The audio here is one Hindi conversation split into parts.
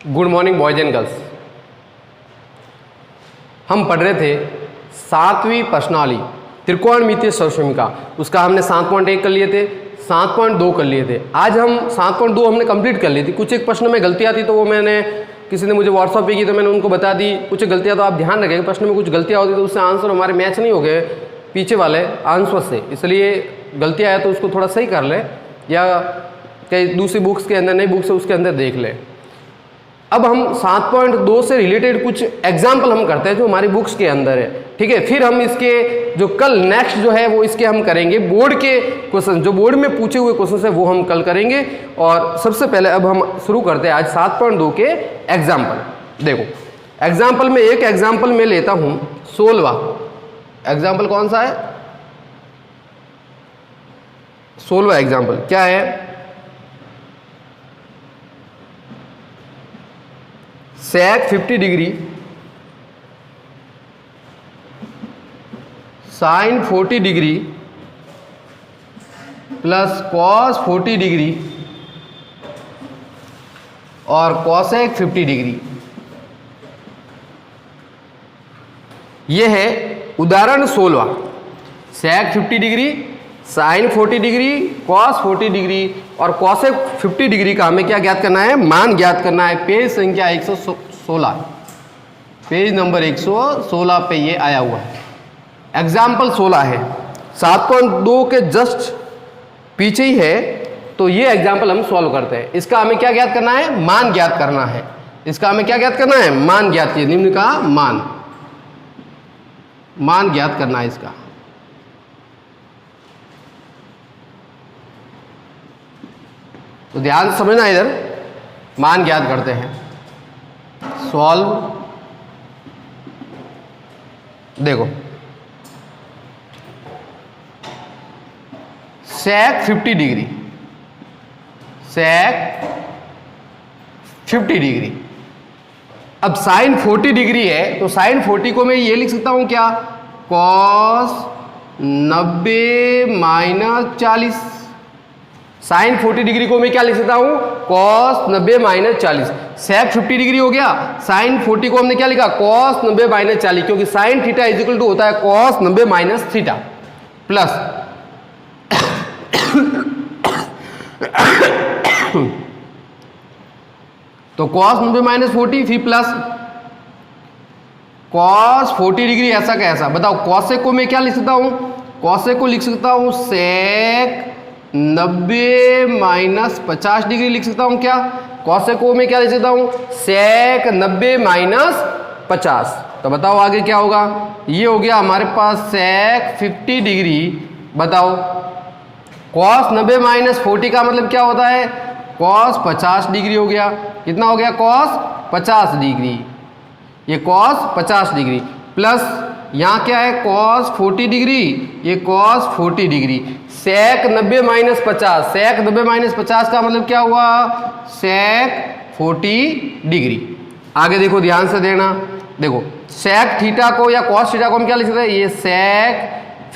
Good morning boys and girls. हम पढ़ रहे थे 7वीं प्रश्नावली त्रिकोणमितीय सर्वसमीका, उसका हमने 7.1 कर लिए थे, 7.2 कर लिए थे। आज हम 7.2 हमने कंप्लीट कर ली थी। कुछ एक प्रश्न में गलतियाँ थी तो वो मैंने किसी ने मुझे व्हाट्सअप पे की तो मैंने उनको बता दी। कुछ गलतियाँ तो आप ध्यान रखें, प्रश्न में कुछ गलतियाँ होती तो उससे आंसर हमारे मैच नहीं हो गए पीछे वाले आंसर से, इसलिए गलतियाँ आए तो उसको थोड़ा सही कर लें या कहीं दूसरी बुक्स के अंदर, नई बुक्स है उसके अंदर देख लें। अब हम 7.2 से रिलेटेड कुछ एग्जाम्पल हम करते हैं जो हमारी बुक्स के अंदर है, ठीक है। फिर हम इसके जो कल नेक्स्ट जो है वो इसके हम करेंगे बोर्ड के क्वेश्चन, जो बोर्ड में पूछे हुए क्वेश्चन है वो हम कल करेंगे। और सबसे पहले अब हम शुरू करते हैं आज 7.2 के एग्जाम्पल। देखो एग्जाम्पल में एक एग्जाम्पल में लेता हूं 16वां एग्जाम्पल। कौन सा है? 16वां एग्जाम्पल क्या है? sec 50 degree sin 40 degree plus cos 40 degree और cosec 50 डिग्री। यह है उदाहरण 16वां। sec 50 degree, sin 40 degree, cos 40 degree और cosec 50 डिग्री का हमें क्या ज्ञात करना है? मान ज्ञात करना है। पेज संख्या 116, पेज नंबर 116 पे ये आया हुआ है। एग्जाम्पल 16 है, 7.2 के जस्ट पीछे ही है, तो ये एग्जाम्पल हम सॉल्व करते हैं। इसका हमें क्या ज्ञात करना है? मान ज्ञात करना है। इसका हमें क्या ज्ञात करना है? मान ज्ञात कीजिए। निम्न का मान ज्ञात करना है इसका। तो ध्यान से समझना, इधर मान ज्ञात करते हैं। सॉल्व। देखो sec 50 डिग्री, sec 50 डिग्री। अब sin 40 डिग्री है तो sin 40 को मैं ये लिख सकता हूं क्या? cos 90 minus 40। साइन 40 डिग्री को मैं क्या लिख सकता हूं? cos 90 minus 40। sec 50 डिग्री हो गया। साइन 40 को हमने क्या लिखा? cos 90 माइनस 40, क्योंकि sine theta is equal to होता है cos 90 माइनस थीटा प्लस तो cos 90 माइनस 40 फिर प्लस cos 40 डिग्री। ऐसा कैसा बताओ? cosec को मैं क्या लिख सकता हूं? cosec को लिख सकता हूं sec 90 माइनस 50 डिग्री लिख सकता हूं क्या? cosec को मैं क्या लिख सकता हूं? sec 90 minus 50। तो बताओ आगे क्या होगा? ये हो गया हमारे पास sec 50 डिग्री। बताओ cos 90 माइनस 40 का मतलब क्या होता है? cos 50 डिग्री हो गया। कितना हो गया? cos 50 degree. ये cos 50 डिग्री प्लस यहाँ क्या है? cos 40 डिग्री, ये cos 40 degree. sec 90 minus 50, sec 90 minus 50 का मतलब क्या हुआ? sec 40 degree. आगे देखो, ध्यान से देना। देखो sec थीटा को या cos थीटा को हम क्या लिख सकते हैं? ये sec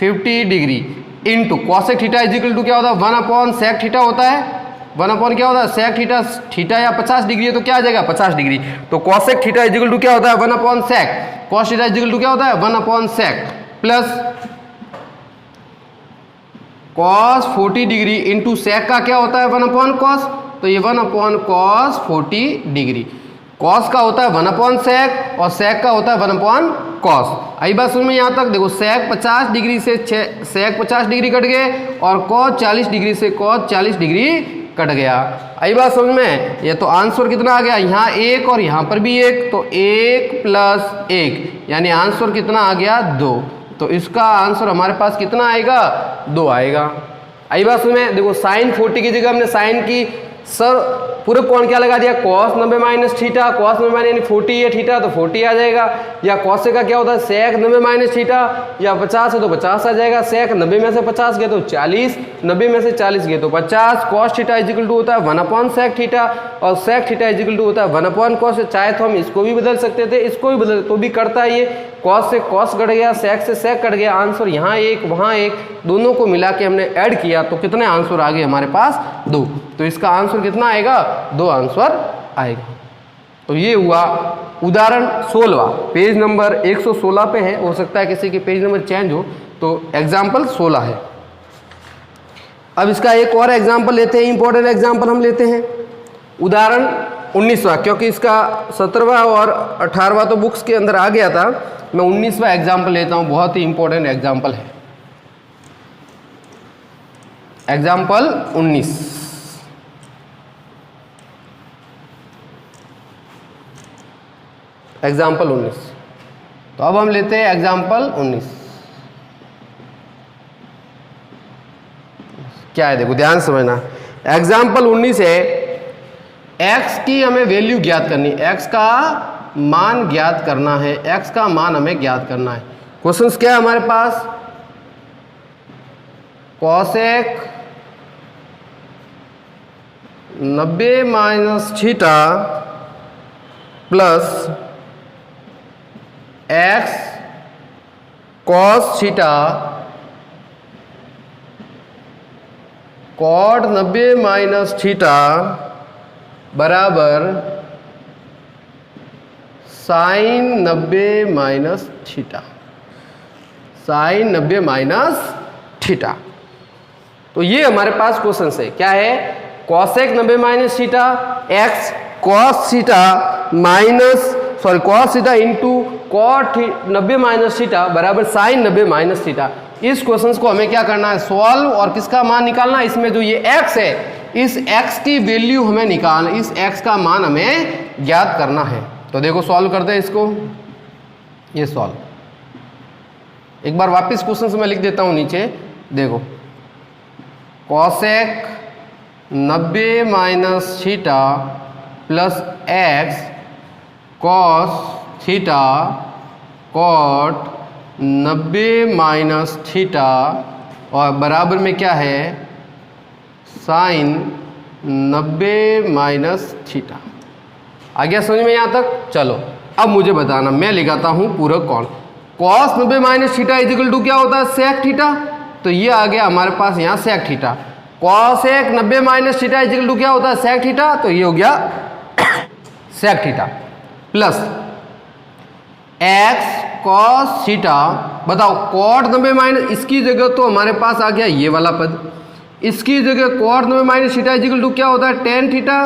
50 degree into cosec theta is equal to क्या होता है? 1 sec थीटा होता है। 1 क्या होता है? sec theta. थीटा या 50 डिग्री है तो क्या आ जाएगा? 50 डिग्री। तो cosec theta is equal to क्या होता है? 1 sec। cos theta is equal to क्या होता है? 1 sec plus cos 40 degree into sec का क्या होता है? 1 cos। तो ये 1 cos 40 डिग्री। cos का होता है 1 sec और sec का होता है 1 cos। आई बात समझ में यहाँ तक? देखो sec 50 डिग्री से sec 50 डिग्री कट गए और cos 40 डिग्री से cos 40 डिग्री कट गया। आई बात समझ में? ये तो आंसर कितना आ गया? यहाँ 1 और यहाँ पर भी 1, तो 1 प्लस 1 यानी आंसर कितना आ गया? 2। तो इसका आंसर हमारे पास कितना आएगा? 2 आएगा। आई बात समझ में? देखो साइन 40 की जगह हमने साइन की सर पूरे कोण क्या लगा दिया? cos 90 minus theta. cos 90 minus यानी 40 है थीटा तो 40 आ जाएगा। या cosec का क्या होता है? sec 90 minus theta. या 50 है तो 50 आ जाएगा। sec 90 में से 50 गए तो 40, 90 में से 40 गए तो 50। cos theta is equal to होता है 1 sec थीटा और sec theta is equal to होता है 1 cos। चाहे तो हम इसको भी बदल सकते थे, इसको भी बदल तो भी करता है ये। cos से cos कट गया, sec से sec कट गया। आंसर यहाँ 1 वहाँ 1, दोनों को मिला के हमने ऐड किया तो कितने आंसर आ गए हमारे पास? 2। तो इसका आंसर कितना आएगा? 2 आंसर आएगा। तो ये हुआ उदाहरण 16, पेज नंबर 116 पे है, हो सकता है किसी के पेज नंबर चेंज हो, तो एग्जाम्पल 16 है। अब इसका एक और एग्जाम्पल लेते हैं, इंपॉर्टेंट एग्जाम्पल हम लेते हैं उदाहरण 19वां, क्योंकि इसका 17वां और 18वां तो बुक्स के अंदर आ गया था, मैं 19वां एग्जाम्पल लेता हूं, बहुत ही इंपॉर्टेंट एग्जाम्पल है। Example 19, example 19। तो अब हम लेते हैं एग्जाम्पल 19। क्या है देखो, ध्यान समझना। एग्जाम्पल 19 है, x की हमें वैल्यू ज्ञात करनी, x का मान ज्ञात करना है, x का मान हमें ज्ञात करना है। क्वेश्चंस क्या है हमारे पास, cosec 90 minus theta plus x cos theta cot 90 minus theta बराबर sine 90 minus theta, sine 90 minus theta. तो ये हमारे पास क्वेश्चन है, क्या है, cosec 90 minus theta x cos theta minus cos theta into cot 90 minus theta बराबर साइन 90 माइनस थीटा। इस क्वेश्चन को हमें क्या करना है, सॉल्व, और किसका मान निकालना है, इसमें जो ये x है, इस x की वैल्यू हमें निकालना, इस x का मान हमें ज्ञात करना है। तो देखो सॉल्व करते हैं इसको, ये सॉल्व, एक बार वापस क्वेश्चन से मैं लिख देता हूं नीचे, देखो cosec 90 minus theta plus x cos theta cot 90 minus theta और बराबर में क्या है, साइन 90 माइनस थीटा। आ गया समझ में यहाँ तक? चलो अब मुझे बताना, मैं लिखाता हूँ पूरक कोण। Cos 90 minus theta is equal to क्या होता है, सेक थीटा। तो ये आ गया हमारे पास यहाँ sec theta. Cosec 90 minus theta is equal to क्या होता है, सेक थीटा। तो ये हो गया sec theta plus x cos theta, बताओ कॉट 90 माइनस, इसकी जगह तो हमारे पास आ गया ये वाला पद, इसकी जगह cot 90 minus theta is equal to क्या होता है, टेन थीटा।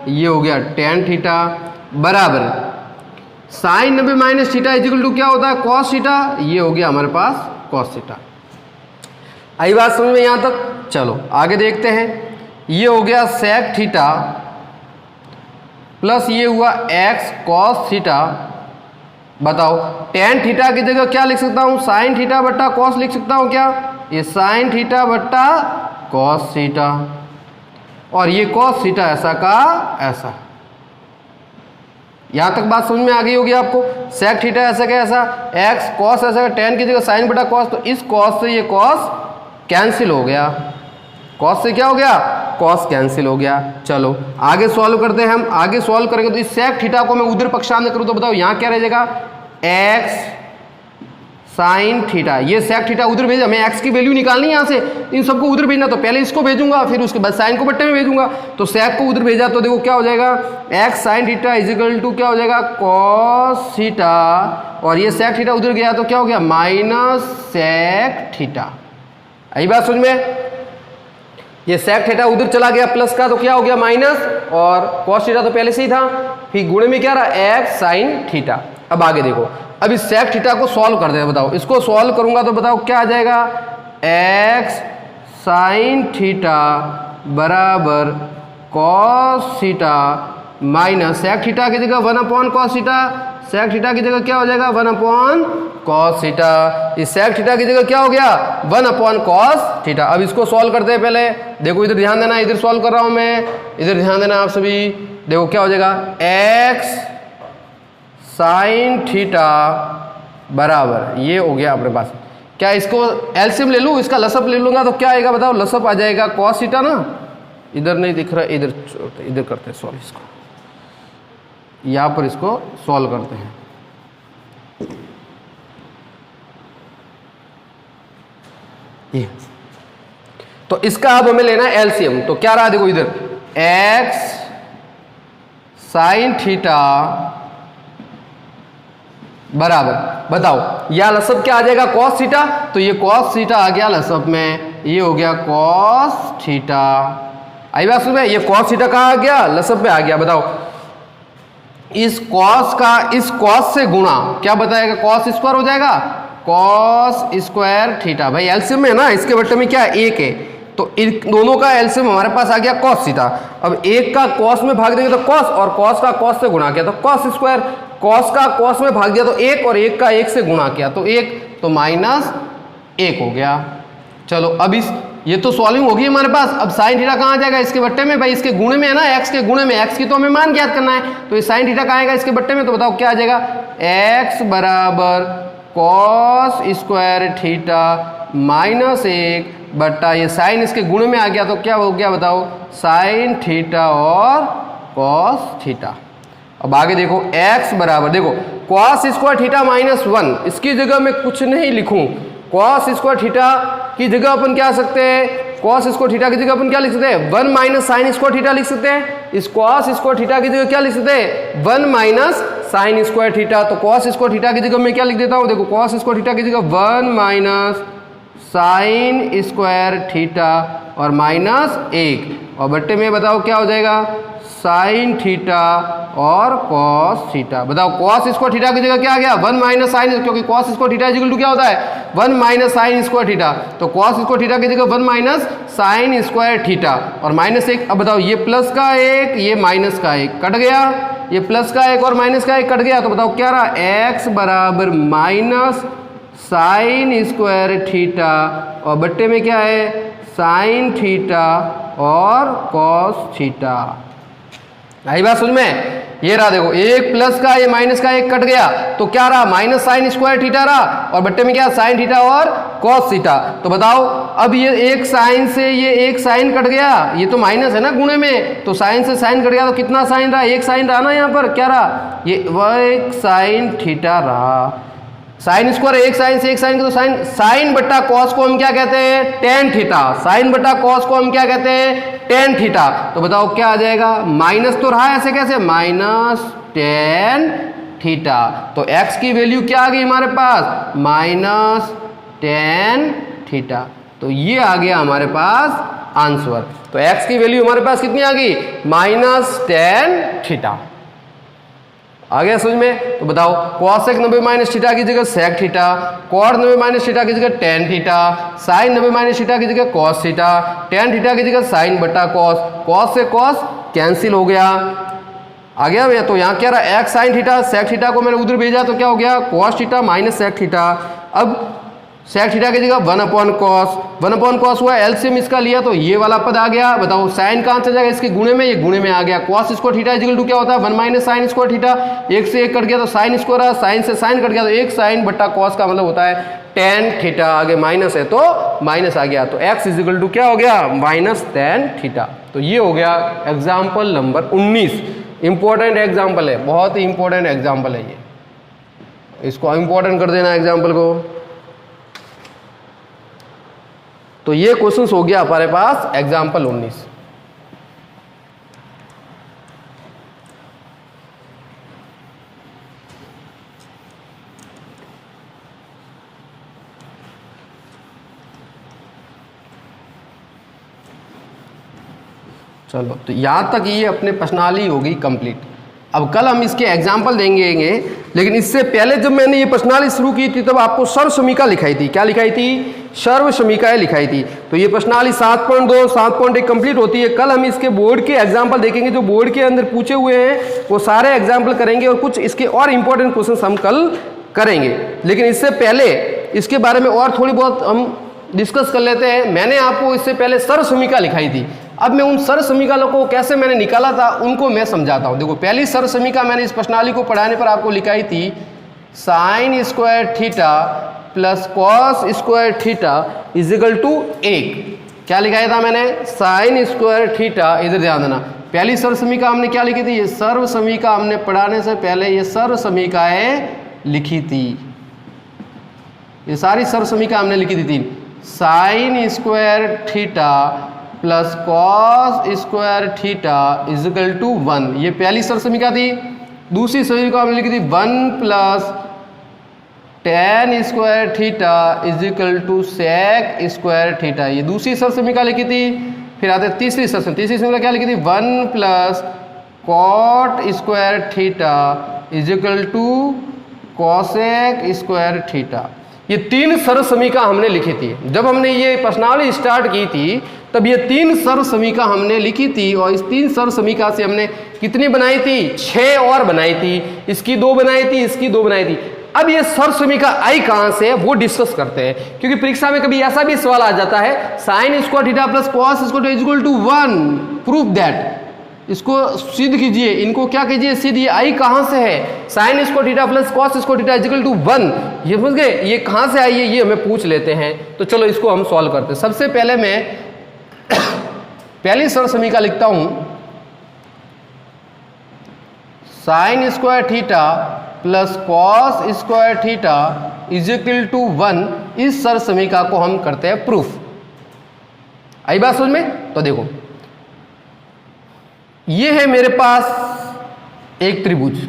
ये हो गया टेन थीटा बराबर sine 90 minus theta is equal to क्या होता है, कॉस थीटा। ये हो गया हमारे पास कॉस थीटा। आई बात समझ में यहाँ तक? चलो आगे देखते हैं। ये हो गया सेक थीटा प्लस ये हुआ एक्स कॉस थीटा। बताओ टेन थीटा की जगह क्या लिख सकता हूं, साइन थीटा बट्टा कॉस लिख सकता हूं क्या, ये साइन थीटा बट्टा कॉस थीटा, और ये कॉस थीटा ऐसा का ऐसा। यहां तक बात समझ में आ गई होगी आपको। सेक थीटा ऐसा का ऐसा, एक्स कॉस ऐसा का, टेन की जगह साइन बटा कॉस, तो इस कॉस से ये कॉस कैंसिल हो गया, कॉस से क्या हो गया, कॉस कैंसिल हो गया। चलो आगे सॉल्व करते हैं हम। आगे सॉल्व करेंगे तो इस सेक थीटा को मैं उधर पक्षांतर करूं तो बताओ यहाँ क्या रह जाएगा, एक्स साइन थीटा। ये सेक थीटा उधर भेजा, हमें एक्स की वैल्यू निकालनी है यहाँ से, इन सबको उधर भेजना, तो पहले इसको भेजूंगा फिर उसके बाद साइन को बट्टे में भेजूंगा। तो सेक को उधर भेजा तो देखो क्या हो जाएगा, x sine theta is equal to क्या हो जाएगा, कॉस थीटा, और ये सेक थीटा उधर गया तो क्या हो गया, माइनस सेक थीटा। यही बात समझ में। ये सेक थीटा उधर चला गया प्लस का तो क्या हो गया माइनस, और कॉस थीटा तो पहले से ही था, फिर गुणे में क्या रहा, एक्स साइन थीटा। अब आगे देखो, अब इस सेक थीटा को सॉल्व कर दे, बताओ इसको सॉल्व करूंगा तो बताओ क्या आ जाएगा, एक्स साइन थीटा बराबर cos theta minus sec theta की जगह 1 कॉस थीटा, सेक थीटा की जगह क्या हो जाएगा 1 कॉस थीटा। इस सेक थीटा की जगह क्या हो गया 1 कॉस थीटा। अब इसको सॉल्व करते हैं पहले, देखो इधर ध्यान देना, इधर सॉल्व कर रहा हूं मैं, इधर ध्यान देना आप सभी। देखो क्या हो जाएगा, एक्स साइन थीटा बराबर ये हो गया अपने पास, क्या इसको एलसीएम ले लूँ, इसका लसअप ले लूंगा तो क्या आएगा बताओ, लसअप आ जाएगा कॉस थीटा ना, इधर नहीं दिख रहा, इधर इधर करते हैं सॉल्व इसको, यहाँ पर इसको सॉल्व करते हैं। ये तो इसका अब हमें लेना है एलसीएम, तो क्या रहा देखो इधर, एक्स साइन थीटा बराबर, बताओ यह लसब क्या आ जाएगा, कॉस थीटा। तो ये कॉस थीटा आ गया लसब में, ये हो गया कॉस थीटा। आई बात सुन में, ये कॉस थीटा कहाँ आ गया, लसब में आ गया। बताओ इस कॉस का इस कॉस से गुणा क्या बताएगा, कॉस स्क्वायर हो जाएगा, कॉस स्क्वायर थीटा। भाई एलसीएम में ना, इसके बट्टे में क्या है, 1 है, तो इन दोनों का एलसीएम हमारे पास आ गया कॉस थीटा। अब एक का कॉस में भाग देंगे तो कॉस, और कॉस का कॉस से गुणा किया तो कॉस स्क्वायर, कॉस का कॉस में भाग दिया तो 1, और 1 का 1 से गुणा किया तो 1, तो -1 हो गया। चलो अब इस ये तो सॉल्विंग होगी हमारे पास। अब साइन थीटा कहाँ आ जाएगा, इसके बट्टे में, भाई इसके गुणे में है ना, एक्स के गुणे में, एक्स की तो हमें मान ज्ञात करना है, तो ये साइन थीटा कहाँ आएगा, इसके बट्टे में। तो बताओ क्या आ जाएगा, एक्स बराबर कॉस स्क्वायर थीटा -1 बट्टा ये साइन इसके गुण में आ गया तो क्या हो गया, बताओ साइन थीटा और कॉस थीटा। अब आगे देखो x बराबर, देखो कॉस स्क्वायर थीटा -1, इसकी जगह मैं कुछ नहीं लिखूं, कॉस स्क्वायर थीटा की जगह अपन क्या सकते हैं, कॉस स्क्वायर थीटा की जगह अपन क्या लिख सकते हैं, 1 माइनस साइन स्क्वायर थीटा लिख सकते हैं। इस कॉस स्क्वायर थीटा की जगह क्या लिख सकते हैं, 1 माइनस साइन स्क्वायर थीटा। तो कॉस स्क्वायर थीटा की जगह मैं क्या लिख देता हूं, देखो कॉस स्क्वायर थीटा की जगह 1 माइनस साइन स्क्वायर थीटा और -1, और बट्टे में बताओ क्या हो जाएगा, साइन थीटा और कॉस थीटा। बताओ कॉस स्क्वायर थीटा की जगह क्या आ गया, 1 माइनस साइन, क्योंकि cos square theta equal to क्या होता है, 1 माइनस साइन स्क्वायर थीटा। तो कॉस स्क्वायर थीटा की जगह 1 माइनस साइन स्क्वायर थीटा और -1। अब बताओ ये प्लस का 1, ये माइनस का 1 कट गया, ये प्लस का 1 और माइनस का 1 कट गया। तो बताओ क्या रहा, एक्स बराबर माइनस साइन स्क्वायर थीटा और बट्टे में क्या है, साइन थीटा और कॉस थीटा। आई बात समझ में, ये रहा देखो, एक प्लस का ये माइनस का 1 कट गया तो क्या रहा, माइनस साइन स्क्वायर थीटा रहा और बट्टे में क्या, साइन थीटा और कॉस थीटा। तो बताओ अब ये एक साइन से ये एक साइन कट गया, ये तो माइनस है ना गुणे में, तो साइन से साइन कट गया तो कितना साइन रहा, एक साइन रहा ना, यहाँ पर क्या रहा, ये वह एक साइन थीटा रहा। साइन स्क्वायर एक साइन से एक साइन का तो साइन, साइन बट्टा कॉस को हम क्या कहते हैं, टेन थीटा। साइन बट्टा कॉस को हम क्या कहते हैं, टेन थीटा। तो बताओ क्या आ जाएगा, माइनस तो रहा है, ऐसे कैसे, -10 थीटा। तो x की वैल्यू क्या आ गई हमारे पास, -10 थीटा। तो ये आ गया हमारे पास आंसर। तो x की वैल्यू हमारे पास कितनी आ गई, -10 थीटा। आ गया समझ में। तो बताओ कॉसेक 90 माइनस थीटा की जगह sec theta, cot 90 minus theta की जगह tan theta, sine 90 minus theta की जगह कॉस थीटा, टेन थीटा की जगह साइन बटा कॉस, कॉस से कॉस कैंसिल हो गया। आ गया भैया। तो यहाँ क्या रहा, x sine theta, sec theta को मैंने उधर भेजा तो क्या हो गया, cos theta minus sec theta. अब सेक थीटा की जगह 1/cos, 1/cos हुआ, एलसीएम इसका लिया तो ये वाला पद आ गया। बताओ साइन कहाँ चला जाएगा, इसके गुणे में, ये गुणे में आ गया। cos square theta equal to क्या होता है, 1 माइनस साइन स्क्वायर थीटा। एक से एक कट गया तो साइन स्क्वायर रहा, साइन से साइन कट गया तो एक साइन बट्टा cos का मतलब होता है टेन थीटा। आगे माइनस है तो माइनस आ गया, तो x इक्वल टू क्या हो गया, -10 थीटा। तो ये हो गया एग्जाम्पल नंबर 19। इंपॉर्टेंट एग्जाम्पल है, बहुत ही इंपॉर्टेंट एग्जाम्पल है ये, इसको इंपॉर्टेंट कर देना एग्जाम्पल को। तो ये क्वेश्चन हो गया हमारे पास एग्जाम्पल 19। चलो तो यहाँ तक ये अपने प्रश्नावली होगी कंप्लीट। अब कल हम इसके एग्जाम्पल देंगे, लेकिन इससे पहले जब मैंने ये प्रश्नावली शुरू की थी तब आपको सर्व समीका लिखाई थी। क्या लिखाई थी, सर्व समीकाएं लिखाई थी। तो ये प्रश्नावली 7.2 7.1 कंप्लीट होती है। कल हम इसके बोर्ड के एग्जाम्पल देखेंगे, जो बोर्ड के अंदर पूछे हुए हैं वो सारे एग्जाम्पल करेंगे और कुछ इसके और इंपॉर्टेंट क्वेश्चन हम कल करेंगे। लेकिन इससे पहले इसके बारे में और थोड़ी बहुत हम डिस्कस कर लेते हैं। मैंने आपको इससे पहले सर्व समीका लिखाई थी, अब मैं उन सर्व समीकरणों को कैसे मैंने निकाला था उनको मैं समझाता हूँ। देखो पहली सर्व समीकरण मैंने इस प्रश्नावली को पढ़ाने पर आपको लिखाई थी, sine square theta plus cos square theta is equal to 1। क्या लिखाया था मैंने, साइन स्क्वायर थीटा। इधर ध्यान देना, पहली सर्व समीकरण हमने क्या लिखी थी, ये सर्व समीकरण हमने पढ़ाने से पहले ये सर्व समीकरणें लिखी थी। ये सारी सर्व समीकरण हमने लिखी थी, sine square theta plus cos square theta is equal to 1। ये पहली सर समीका थी। दूसरी समीका हमने लिखी थी 1 plus tan square theta is equal to sec square theta, ये दूसरी सर समीका लिखी थी। फिर आते तीसरी सर, तीसरी समीका क्या लिखी थी 1 plus cot square theta is equal to cosec square theta. ये तीन सर समीका हमने लिखी थी। जब हमने ये प्रश्नावली स्टार्ट की थी तब ये तीन सर समीका हमने लिखी थी और इस तीन सर समीका से हमने कितनी बनाई थी, 6 और बनाई थी। इसकी 2 बनाई थी, इसकी 2 बनाई थी। अब ये सर समीका आई कहां से वो डिस्कस करते हैं, क्योंकि परीक्षा में कभी ऐसा भी सवाल आ जाता है sine square theta plus cos square theta equal to 1, proof that. इसको सिद्ध कीजिए, इनको क्या कीजिए, सिद्ध। ये आई कहां से है, sine square theta plus cos square theta equal to 1, ये समझ गए। ये कहां से आई है ये हमें पूछ लेते हैं। तो चलो इसको हम सॉल्व करते हैं। सबसे पहले मैं पहली सर समीका लिखता हूं, sine square theta plus cos square theta is equal to 1। इस सर समीका को हम करते हैं प्रूफ। आई बात समझ में? तो देखो ये है मेरे पास एक त्रिभुज।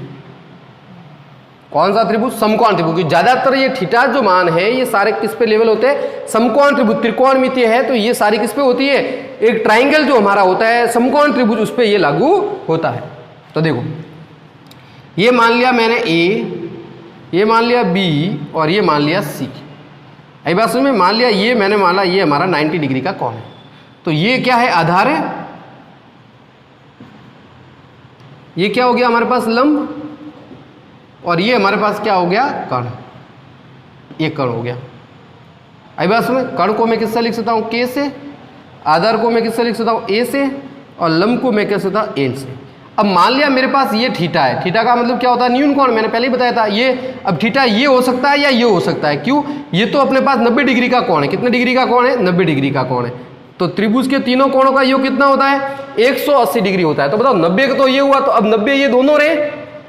कौन सा त्रिभुज? समकोण त्रिभुज। ज्यादातर ये थीटा जो मान है ये सारे किस पे लेवल होते हैं, समकोण त्रिभुज। त्रिकोणमितीय है तो ये सारी किस पे होती है, एक ट्राइंगल जो हमारा होता है समकोण त्रिभुज उस पे ये लागू होता है। तो देखो ये मान लिया मैंने ए, ये मान लिया बी और ये मान लिया सी। आई बात समझ में? मान लिया ये मैंने माना ये हमारा 90 डिग्री का कोण है। तो ये क्या है, आधार है। ये क्या हो गया हमारे पास, लंब। और ये हमारे पास क्या हो गया, कण। ये कण हो गया। आई बात समझ? कण को मैं किससे लिख सकता हूँ, के से। आधार को मैं किससे लिख सकता हूँ, ए से। और लंब को मैं कह सकता हूँ एल से। अब मान लिया मेरे पास ये थीटा है। थीटा का मतलब क्या होता है, न्यून कोण। मैंने पहले ही बताया था ये। अब थीटा ये हो सकता है या ये हो सकता है। क्यों? ये तो अपने पास 90 डिग्री का कोण है। कितने डिग्री का कोण है, 90 डिग्री का कोण है। तो त्रिभुज के तीनों कोणों का योग कितना होता है, 180 डिग्री होता है। तो बताओ 90 का तो ये हुआ, तो अब 90 ये दोनों रहे,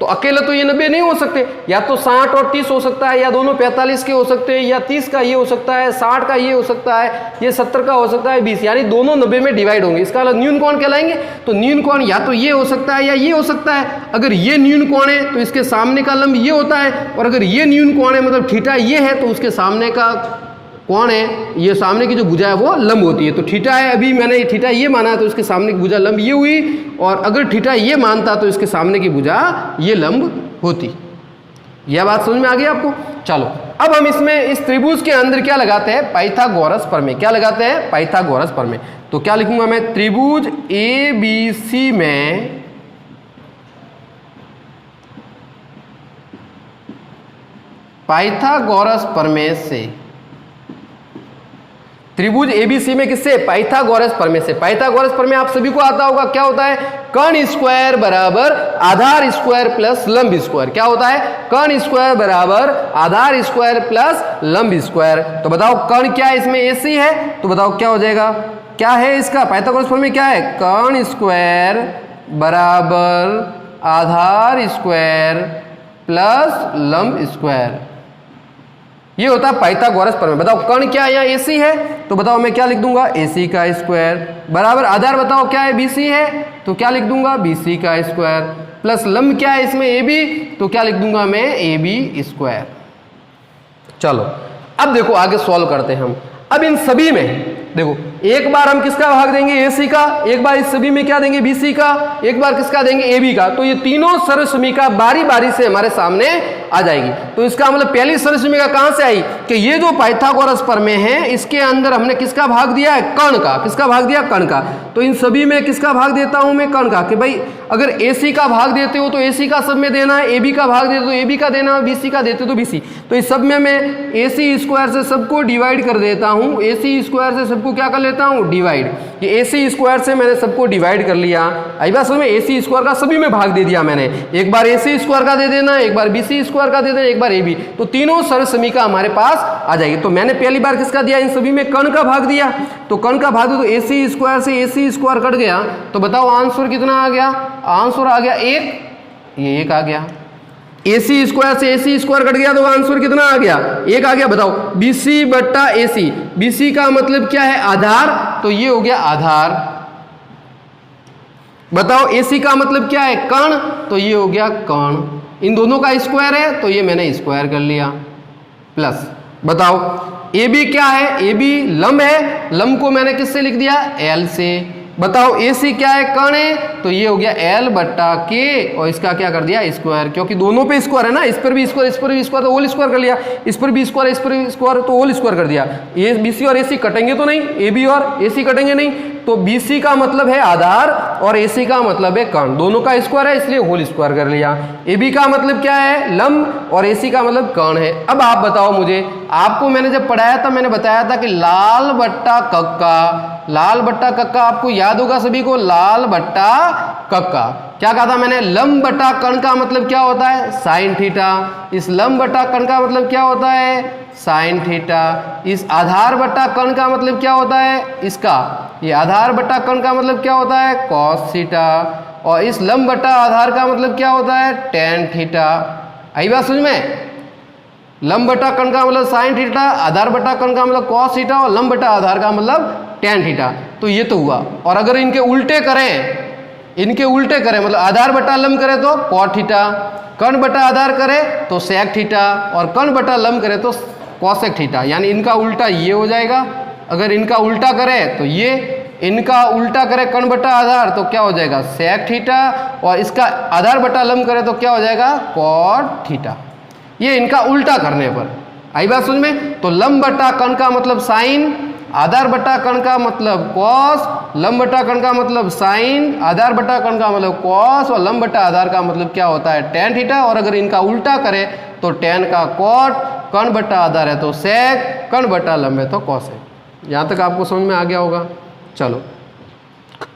तो अकेले तो ये 90 नहीं हो सकते। या तो 60 और 30 हो सकता है, या दोनों 45 के हो सकते हैं, या 30 का ये हो सकता है, 60 का ये हो सकता है, ये 70 का हो सकता है, 20, यानी दोनों 90 में डिवाइड होंगे। इसका मतलब न्यून कोण कहलाएंगे। तो न्यून कोण या तो ये हो सकता है या ये हो सकता है। अगर ये न्यून कोण है तो इसके सामने का लंब ये होता है, और अगर ये न्यून कोण है मतलब थीटा ये है तो उसके सामने का कौन है, ये सामने की जो भुजा है वो लंब होती है। तो थीटा है, अभी मैंने थीटा ये माना तो इसके सामने की भुजा लंब ये हुई, और अगर थीटा ये मानता तो इसके सामने की भुजा ये लंब होती। यह बात समझ में आ गई आपको? चलो अब हम इसमें इस त्रिभुज के अंदर क्या लगाते हैं, पाइथागोरस प्रमेय। क्या लगाते हैं, पाइथागोरस प्रमेय। तो क्या लिखूंगा मैं, त्रिभुज ए बी सी में पाइथागोरस प्रमेय से, त्रिभुज एबीसी में किससे, पाइथागोरस प्रमेय से। पाइथागोरस प्रमेय आप सभी को आता होगा। क्या होता है, कर्ण स्क्वायर बराबर आधार स्क्वायर प्लस लंब स्क्वायर। क्या होता है, कर्ण स्क्वायर बराबर आधार स्क्वायर प्लस लंब स्क्वायर। तो बताओ कर्ण क्या है, इसमें एसी है, तो बताओ क्या हो जाएगा, क्या है इसका पाइथागोरस प्रमेय, क्या है, कर्ण स्क्वायर बराबर आधार स्क्वायर प्लस लंब स्क्वायर। ये होता है पाइथागोरस प्रमेय। बताओ कर्ण क्या है, यहाँ एसी है, तो बताओ मैं क्या लिख दूंगा, एसी का स्क्वायर बराबर आधार बताओ क्या है, बीसी है, तो क्या लिख दूंगा, बीसी का स्क्वायर प्लस लंब क्या है इसमें, एबी, तो क्या लिख दूंगा मैं, एबी स्क्वायर। चलो अब देखो आगे सॉल्व करते हैं हम। अब इन सभी में देखो एक बार हम किसका भाग देंगे, एसी का, एक बार इस सभी में क्या देंगे, बीसी का, एक बार किसका देंगे, एबी का। तो ये तीनों सरल समीका बारी बारी से हमारे सामने आ जाएगी। तो इसका मतलब पहली सरल समीका कहां से आई कि ये जो पाइथागोरस प्रमेय है इसके अंदर हमने किसका भाग दिया है, कर्ण का। किसका भाग दिया, कर्ण का। तो इन सभी में किसका भाग देता हूं मैं, कर्ण का। कि भाई अगर एसी का भाग देते हो तो एसी का सब में देना है, एबी का भाग देते हो तो एबी का देना है, बीसी का देते हो तो बीसी। तो इस सब में मैं एसी स्क्वायर से सबको डिवाइड कर देता हूं, एसी स्क्वायर से सबको क्या कर लेता हूं, डिवाइड। ये एसी स्क्वायर से मैंने सबको डिवाइड कर लिया। आई बात समझ में, एसी स्क्वायर का सभी में भाग दे दिया मैंने। एक बार एसी स्क्वायर का दे देना, एक बार बीसी स्क्वायर का दे देना, एक बार एबी। तो तीनों सरल समीका हमारे पास आ जाएगी। तो मैंने पहली बार किसका दिया, इन सभी में कर्ण का भाग दिया। तो कर्ण का भाग दो तो एसी स्क्वायर से एसी स्क्वायर कट गया। तो बताओ आंसर कितना आ गया, आंसर आ गया 1, ये 1 आ गया। AC स्क्वायर से AC स्क्वायर कट गया तो आंसर कितना आ गया? 1 आ गया। बताओ BC बट्टा AC, BC का मतलब क्या है? आधार, तो ये हो गया आधार। बताओ AC का मतलब क्या है? कण, तो ये हो गया कण। इन दोनों का स्क्वायर है तो ये मैंने स्क्वायर कर लिया। प्लस बताओ AB क्या है? AB लंब है, लंब को मैंने किससे लिख दिया? L से। बताओ AC क्या है? कण है, तो ये हो गया L बट्टा K और इसका क्या कर दिया? स्क्वायर, क्योंकि दोनों पे स्क्वायर है ना, इस पर भी स्क्वायर, इस पर भी स्क्वायर, तो होल स्क्वायर कर लिया। इस पर भी स्क्वायर, इस पर भी स्क्वायर, तो होल स्क्वायर कर दिया। ये BC और AC कटेंगे तो नहीं, AB और AC कटेंगे नहीं, तो BC का मतलब है आधार और AC का मतलब है कण, दोनों का स्क्वायर है इसलिए होल स्क्वायर कर लिया। AB का मतलब क्या है? लंब, और AC का मतलब कण है। अब आप बताओ मुझे, आपको मैंने जब पढ़ाया था मैंने बताया था कि लाल बट्टा कक्का, लाल बट्टा कक्का आपको याद होगा सभी को, लाल बट्टा कक्का। क्या कहा था मैंने? लंब बट्टा कण का मतलब क्या होता है? Sine theta. इस लंब बट्टा कण का मतलब क्या होता है? Sine theta. इस आधार बट्टा कण का मतलब क्या होता है? इसका, ये आधार बट्टा कण का मतलब क्या होता है? Cos theta. और इस लंब बट्टा आधार का मतलब क्या होता है? Tan theta. आई बात समझ में? लंब बट्टा कण का मतलब साइन थीटा, आधार बट्टा कण का मतलब कॉस थीटा और लंब बट्टा आधार का मतलब टेन थीटा। तो ये तो हुआ। और अगर इनके उल्टे करें, इनके उल्टे करें मतलब आधार बट्टा लंब करें तो कॉट थीटा, कण बट्टा आधार करे तो सेक थीटा और कण बट्टा लंब करे तो कॉसेक थीटा। यानी इनका उल्टा ये हो जाएगा। अगर इनका उल्टा करें तो ये, इनका उल्टा करे कण बट्टा आधार तो क्या हो जाएगा? सेक थीटा, और इसका आधार बट्टा लंब करे तो क्या हो जाएगा? Cot theta. ये इनका उल्टा करने पर। आई बात समझ में? तो लंब बट्टा कण का मतलब साइन, आधार बट्टा कण का मतलब कॉस, लंब बट्टा कण का मतलब साइन, आधार बट्टा कण का मतलब कॉस और लंब बट्टा आधार का मतलब क्या होता है? Tan theta. और अगर इनका उल्टा करे तो टेन का कॉट, कण बट्टा आधार है तो सेक, कण बट्टा लंब है तो कॉसेक। यहाँ तक आपको समझ में आ गया होगा। चलो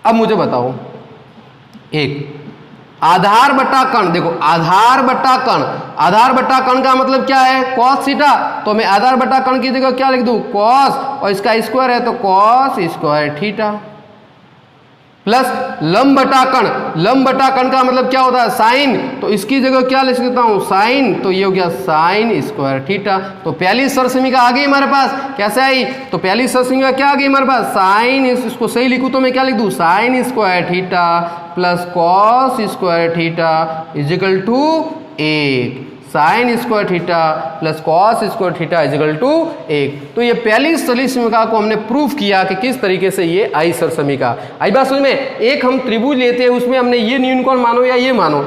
अब मुझे बताओ, एक आधार बट्टा कण, देखो आधार बट्टा कण, आधार बट्टा कण का मतलब क्या है? Cos theta. तो मैं आधार बट्टा कण की जगह क्या लिख दूं? कॉस, और इसका स्क्वायर है तो कॉस स्क्वायर थीटा। प्लस लंब बट्टा कण, लंब बट्टा कण का मतलब क्या होता है? साइन, तो इसकी जगह क्या लिख सकता हूं? साइन, तो ये हो गया साइन स्क्वायर थीटा। तो पहली सरसमीका आ गई हमारे पास। कैसे आई? तो पहली सरसमीका क्या आ गई हमारे पास? साइन, इसको सही लिखूं तो मैं क्या लिख दूं? Sine square theta plus cos square theta is equal to 1। Sine square theta plus cos square theta is equal to 1। तो ये पहली सरसमीका को हमने प्रूफ किया कि किस तरीके से ये आई सरसमीका। आई बात समझ में? एक हम त्रिभुज लेते हैं, उसमें हमने ये न्यून कोण मानो या ये मानो,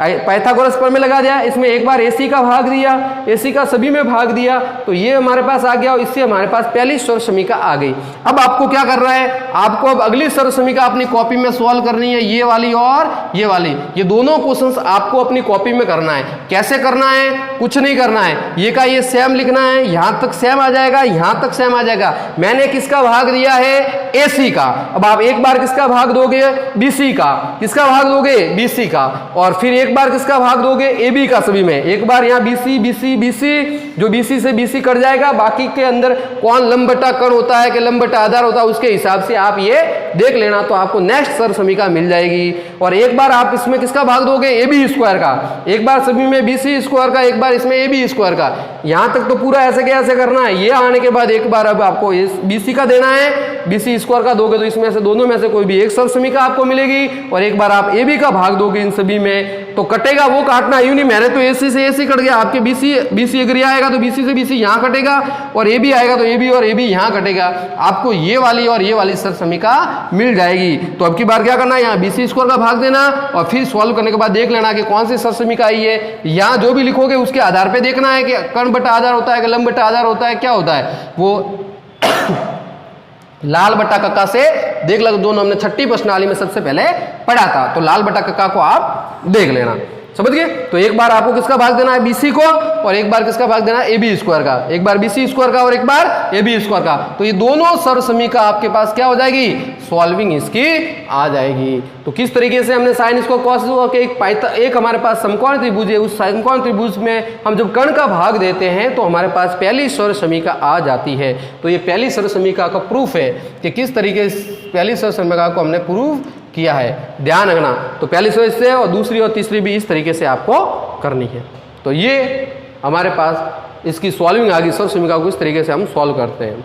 पाइथागोरस प्रमेय लगा दिया, इसमें एक बार AC का भाग दिया, AC का सभी में भाग दिया, तो ये हमारे पास आ गया और इससे हमारे पास पहली सरसमीका आ गई। अब आपको क्या कर रहा है? आपको अब अगली सरसमीका अपनी कॉपी में सॉल्व करनी है, ये वाली और ये वाली। ये दोनों क्वेश्चंस आपको अपनी कॉपी में करना है। कैसे करना है? कुछ नहीं करना है, ये का ये सेम लिखना है, यहां तक सेम आ जाएगा, यहां तक सेम आ जाएगा। मैंने किसका भाग दिया है? AC का। अब आप एक बार किसका भाग दोगे? BC का। किसका भाग दोगे? BC का। और फिर एक बार किसका भाग दोगे? AB का। सभी में एक बार यहाँ BC BC BC, जो BC से BC कट जाएगा, बाकी के अंदर कौन लंब बट्टा कण होता है कि लंब बट्टा आधार होता है उसके हिसाब से आप ये देख लेना, तो आपको नेक्स्ट सरसमीका मिल जाएगी। और एक बार आप इसमें किसका भाग दोगे? AB स्क्वायर का। एक बार सभी में BC स्क्वायर का, एक बार इसमें AB स्क्वायर का। यहां तक तो पूरा ऐसे के ऐसे करना है। ये आने के बाद एक बार अब आपको BC का देना है, BC स्क्वायर का दोगे तो इसमें से दोनों में से कोई भी एक सरसमीका आपको मिलेगी। और एक बार आप AB का भाग दोगे इन सभी में तो कटेगा, वो काटना यूं नहीं। मैंने तो AC से AC कट गया, आपके BC अगर आएगा तो BC से BC यहाँ कटेगा, और AB आएगा तो AB और AB यहाँ कटेगा। आपको ये वाली और ये वाली सरसमीका मिल जाएगी। तो अब की बार क्या करना है? यहाँ BC स्क्वायर का भाग देना और फिर सॉल्व करने के बाद देख लेना कि कौन सी सरसमीका आई है। यहाँ जो भी लिखोगे उसके आधार पर देखना है कि कण बट्टा आधार होता है कि लंब बट्टा आधार होता है, क्या होता है वो। लाल बट्टा कक्का से देख लो, दोनों हमने छठी प्रश्नावली में सबसे पहले पढ़ा था, तो लाल बट्टा कक्का को आप देख लेना। समझ गए? तो एक बार आपको किसका भाग देना है? BC को, और एक बार किसका भाग देना है? AB स्क्वायर का। एक बार BC स्क्वायर का और एक बार AB स्क्वायर का। तो ये दोनों सरसमीका आपके पास क्या हो जाएगी? सॉल्विंग इसकी आ जाएगी। तो किस तरीके से हमने साइन इसको कॉस के एक हमारे पास समकोण त्रिभुज है, उस समकोण त्रिभुज में हम जब कण का भाग देते हैं तो हमारे पास पहली सरसमीका आ जाती है। तो ये पहली सरसमीका का प्रूफ है कि किस तरीके से पहली सरसमीका को हमने प्रूफ किया है। ध्यान रखना। तो पहली से और दूसरी और तीसरी भी इस तरीके से आपको करनी है। तो ये हमारे पास इसकी सॉल्विंग आ गई सर समीकरण को इस तरीके से हम सॉल्व करते हैं।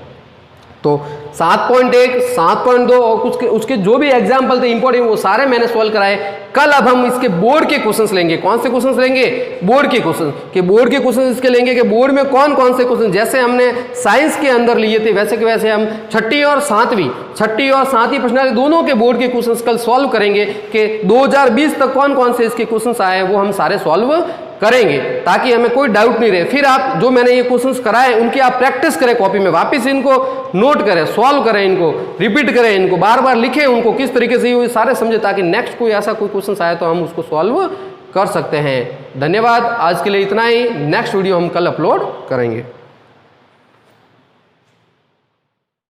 तो 7.1, 7.2 और उसके जो भी एग्जाम्पल थे इंपॉर्टेंट वो सारे मैंने सॉल्व कराए। कल अब हम इसके बोर्ड के क्वेश्चंस लेंगे। कौन से क्वेश्चंस लेंगे? बोर्ड के क्वेश्चंस इसके लेंगे कि बोर्ड में कौन कौन से क्वेश्चन, जैसे हमने साइंस के अंदर लिए थे वैसे के वैसे हम छठी और सातवीं प्रश्नावली दोनों के बोर्ड के क्वेश्चंस कल सॉल्व करेंगे कि 2020 तक कौन कौन से इसके क्वेश्चंस आए वो हम सारे सॉल्व करेंगे, ताकि हमें कोई डाउट नहीं रहे। फिर आप जो मैंने ये क्वेश्चंस कराए उनकी आप प्रैक्टिस करें कॉपी में, वापस इनको नोट करें, सॉल्व करें, इनको रिपीट करें, इनको बार बार लिखें, उनको किस तरीके से ये सारे समझे, ताकि नेक्स्ट कोई ऐसा कोई क्वेश्चन आए तो हम उसको सॉल्व कर सकते हैं। धन्यवाद, आज के लिए इतना ही। नेक्स्ट वीडियो हम कल अपलोड करेंगे।